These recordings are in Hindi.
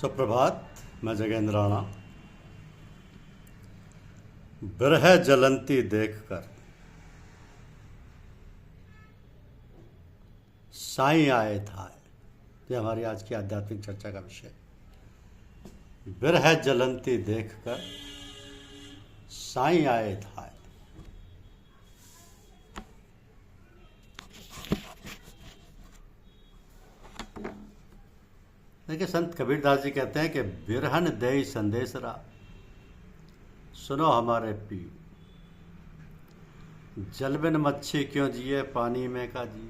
सुप्रभात। मैं जगेंद्र राणा। बिरह जलंती देखकर साईं आए था, ये हमारी आज की आध्यात्मिक चर्चा का विषय। बिरह जलंती देखकर साईं आए था। देखिए, संत कबीरदास जी कहते हैं कि बिरहन देई संदेशरा, सुनो हमारे पी। जल बिन मच्छी क्यों जिए, पानी में का जी।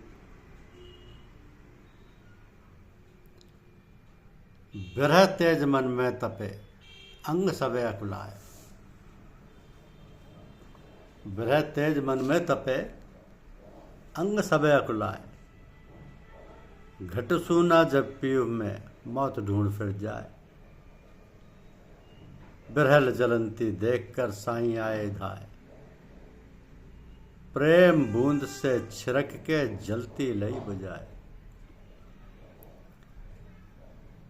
बिरह तेज मन में तपे, अंग सबे अकुलाए। बिरह तेज मन में तपे, अंग सबे अकुलाए। घट सूना जब पीव में, मौत ढूंढ फिर जाए। बिरहल जलंती देखकर साईं आए धाए। प्रेम बूंद से छिड़क के जलती लई बुझाए।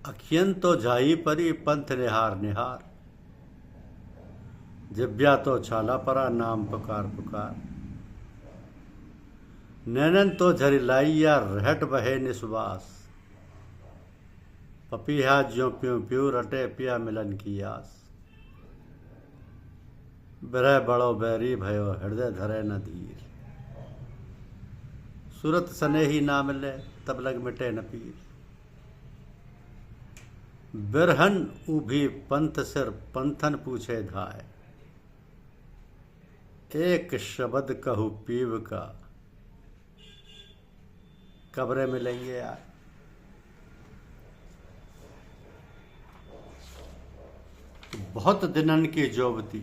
अखियन तो झाई परी, पंथ निहार निहार। जिब्या तो छाला परा, नाम पुकार पुकार। नैनन तो झरी लाइया, रहट बहे निस्वास। पपीहा ज्यों प्यों प्यू, रटे पिया मिलन की आस। बिरह बड़ो बैरी भयो, हृदय धरे न धीर। सूरत सनेही ना मिले, तब लग मिटे न पीर। बिरहन उभी पंथ सिर, पंथन पूछे धाय। एक शब्द कहू पीव का, कब्रे मिलेंगे आए। बहुत दिनन की जोबती,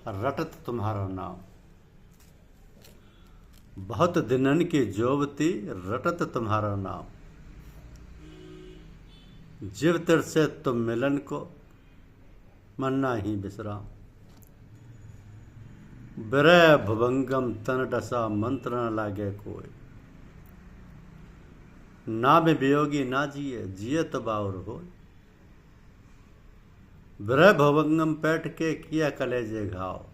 रटत तुम्हारा नाम। बहुत दिनन की जोबती, रटत तुम्हारा नाम। जीव तिर से तुम मिलन को, मन्ना ही विश्राम। बिरह भुभंगम तन डसा, मंत्र न लागे कोई। ना में वियोगी ना जिए, जिए तो बाउर हो। बिरह भवंगम पैठ के, किया कलेजे घाव।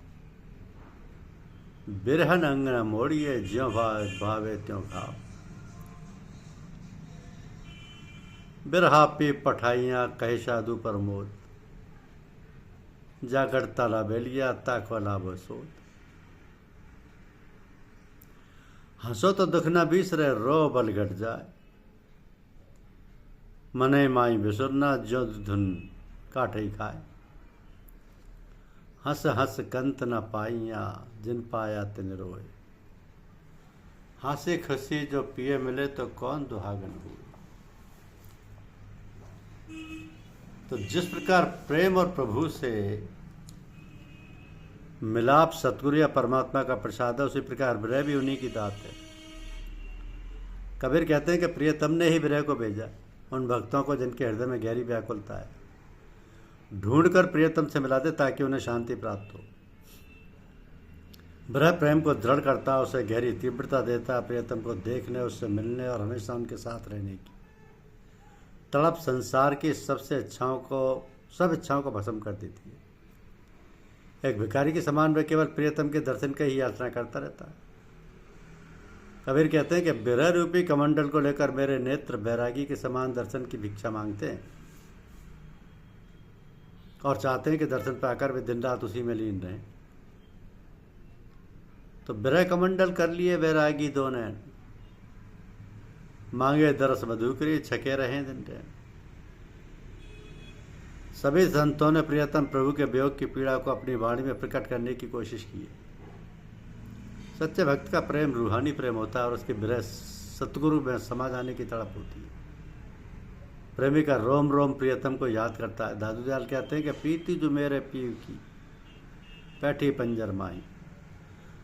बिरहन अंग न मोड़िए, ज्यों भावे त्यों खाओ। बिरहा पी पठाइयाँ, कहे साधु प्रमोद। जागड़ ताला बेलिया, ताकवाला बसोद। हंसो तो दुख न बीसरे, रो बल घट जाए। मने माई बिसुरना, जो धुन काटे खाए। हंस हंस कंत न पाइया, जिन पाया तिन रोए। हंसी खुशी जो पिए मिले, तो कौन दुहागन हुए। तो जिस प्रकार प्रेम और प्रभु से मिलाप सतगुरु या परमात्मा का प्रसाद है, उसी प्रकार विरह भी उन्हीं की दात है। कबीर कहते हैं कि प्रियतम ने ही विरह को भेजा उन भक्तों को जिनके हृदय में गहरी व्याकुलता है। ढूंढकर प्रियतम से मिला दे ताकि उन्हें शांति प्राप्त हो। विरह प्रेम को दृढ़ करता है, उसे गहरी तीव्रता देता है। प्रियतम को देखने, उससे मिलने और हमेशा उनके साथ रहने की तड़प संसार की सब इच्छाओं को भस्म कर देती है। एक भिखारी के समान वह केवल प्रियतम के दर्शन की ही याचना करता रहता है। कबीर कहते हैं कि बिरह रूपी कमंडल को लेकर मेरे नेत्र बैरागी के समान दर्शन की भिक्षा मांगते हैं और चाहते हैं कि दर्शन पाकर वे दिन रात उसी में लीन रहें। तो बिरह कमंडल कर लिए बैरागी दो नैन, मांगे दरस मधुकरी, छके रहें दिन रैन। सभी संतों ने प्रियतम प्रभु के वियोग की पीड़ा को अपनी वाणी में प्रकट करने की कोशिश की है। सच्चे भक्त का प्रेम रूहानी प्रेम होता है और उसकी बिरह सतगुरु में समा जाने की तड़प होती है। प्रेमी का रोम रोम प्रियतम को याद करता है। दादू दयाल कहते हैं कि पीती जो मेरे पीव की, बैठी पंजर माई।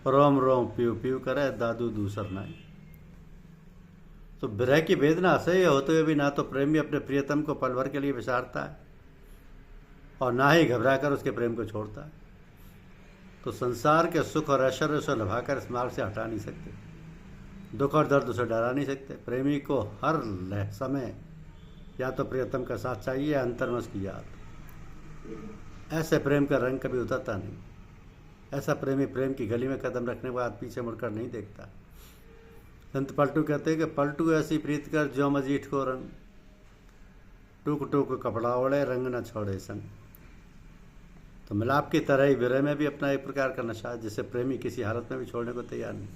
रोम रोम पीव पीव करे, दादू दूसर नाई। तो बिरह की वेदना असह्य होते हुए भी ना तो प्रेमी अपने प्रियतम को पल भर के लिए विसारता है और ना ही घबराकर उसके प्रेम को छोड़ता है। तो संसार के सुख और ऐश्वर्य से लभाकर इस मार्ग से हटा नहीं सकते। दुख और दर्द उसे डरा नहीं सकते। प्रेमी को हर समय या तो प्रियतम का साथ चाहिए या अंतर में उसकी याद। ऐसे प्रेम का रंग कभी उतरता नहीं। ऐसा प्रेमी प्रेम की गली में कदम रखने के बाद पीछे मुड़कर नहीं देखता। संत पलटू कहते हैं कि पलटू ऐसी प्रीत कर जो मजीठ को रंग, टूक टूक कपड़ा ओढ़े रंग न छोड़े संग। तो मिलाप की तरह ही विरह में भी अपना एक प्रकार का नशा है जिसे प्रेमी किसी हालत में भी छोड़ने को तैयार नहीं।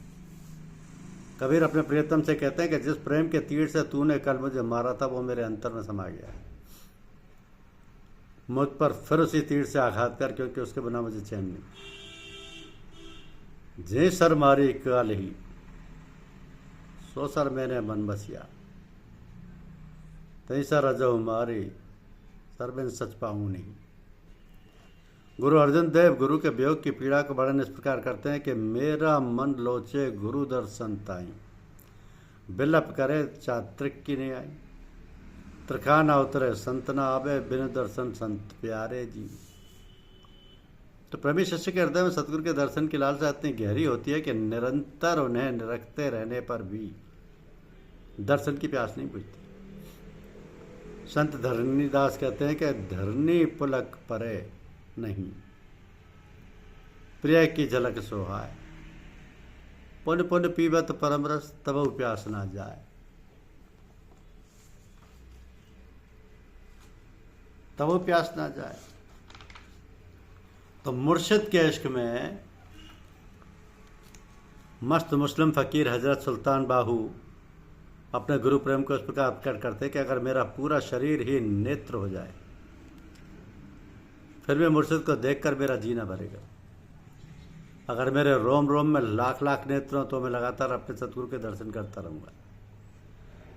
कबीर अपने प्रियतम से कहते हैं कि जिस प्रेम के तीर से तूने कल मुझे मारा था वो मेरे अंतर में समा गया है। मुझ पर फिर उसी तीर से आघात कर, क्योंकि उसके बिना मुझे चैन नहीं। जे सर मारी काल ही सो सर मैंने मन बसिया, तई सर अजो मारी सर बिन सच पाऊँ नहीं। गुरु अर्जुन देव गुरु के वियोग की पीड़ा को वर्णन इस प्रकार करते हैं कि मेरा मन लोचे गुरु दर्शन ताई, बिलप करे चात्रिक की नहीं आई। त्रिखा ना उतरे संत ना आवे, बिन दर्शन संत प्यारे जी। तो प्रेमी शिष्य के हृदय में सतगुरु के दर्शन की लालसा इतनी गहरी होती है कि निरंतर उन्हें निरखते रहने पर भी दर्शन की प्यास नहीं बुझती। संत धरणीदास कहते हैं कि धरनी पुलक परे नहीं, प्रिय की झलक सोहाय। पुन पुन पीबत परम रस, तब प्यास ना जाए। तब प्यास ना जाए। तो मुर्शिद के इश्क में मस्त मुस्लिम फकीर हजरत सुल्तान बाहू अपने गुरु प्रेम को इस प्रकार प्रकट करते कि अगर मेरा पूरा शरीर ही नेत्र हो जाए फिर भी मुर्शिद को देखकर मेरा जीना भरेगा। अगर मेरे रोम रोम में लाख लाख नेत्र हो तो मैं लगातार अपने सतगुरु के दर्शन करता रहूँगा।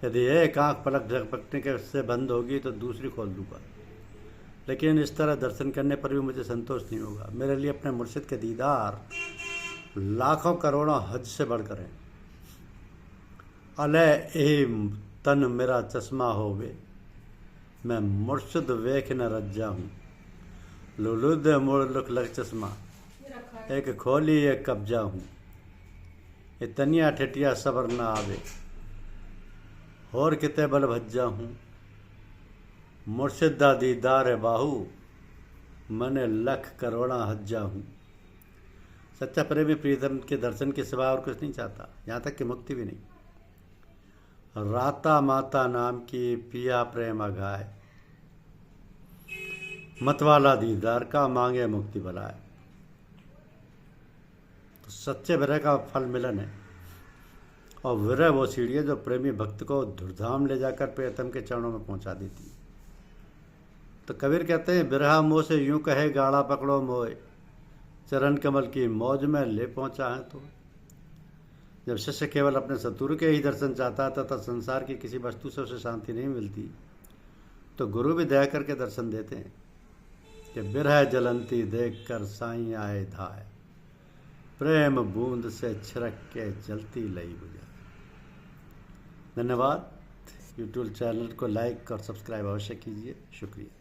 यदि एक आँख पलक झपकने के से बंद होगी तो दूसरी खोल दूंगा, लेकिन इस तरह दर्शन करने पर भी मुझे संतोष नहीं होगा। मेरे लिए अपने मुर्शिद के दीदार लाखों करोड़ों हज से बढ़कर हैं। अले ए तन मेरा चश्मा होवे, मैं मुर्शिद वेख न रज्जा हूँ। लुलुद मोड़ लुक लग चश्मा, एक खोली एक कब्जा हूँ। ये तनिया ठेटिया सबर न आवे, और किते बल भज्जा हूँ। मुर्शिद दा दीदार बाहू, मने लख करोड़ा हज्जा हूँ। सच्चा प्रेमी प्रियतम के दर्शन के सिवा और कुछ नहीं चाहता, यहाँ तक कि मुक्ति भी नहीं। राता माता नाम की पिया प्रेम अघाय, मतवाला दीदार का मांगे मुक्ति बलाए। तो सच्चे विरह का फल मिलन है, और विरह वो सीढ़ी है जो प्रेमी भक्त को धुरधाम ले जाकर प्रियतम के चरणों में पहुंचा देती है। तो कबीर कहते हैं बिरहा मोह से यूं कहे गाड़ा पकड़ो मोए, चरण कमल की मौज में ले पहुंचा है। तो जब शिष्य केवल अपने सतगुरु के ही दर्शन चाहता है तथा संसार की किसी वस्तु से उसे शांति नहीं मिलती, तो गुरु भी दया करके दर्शन देते हैं कि बिरह जलंती देख कर साईं आए धाय, प्रेम बूंद से छिड़क के जलती लई बुझा। धन्यवाद। यूट्यूब चैनल को लाइक और सब्सक्राइब अवश्य कीजिए। शुक्रिया।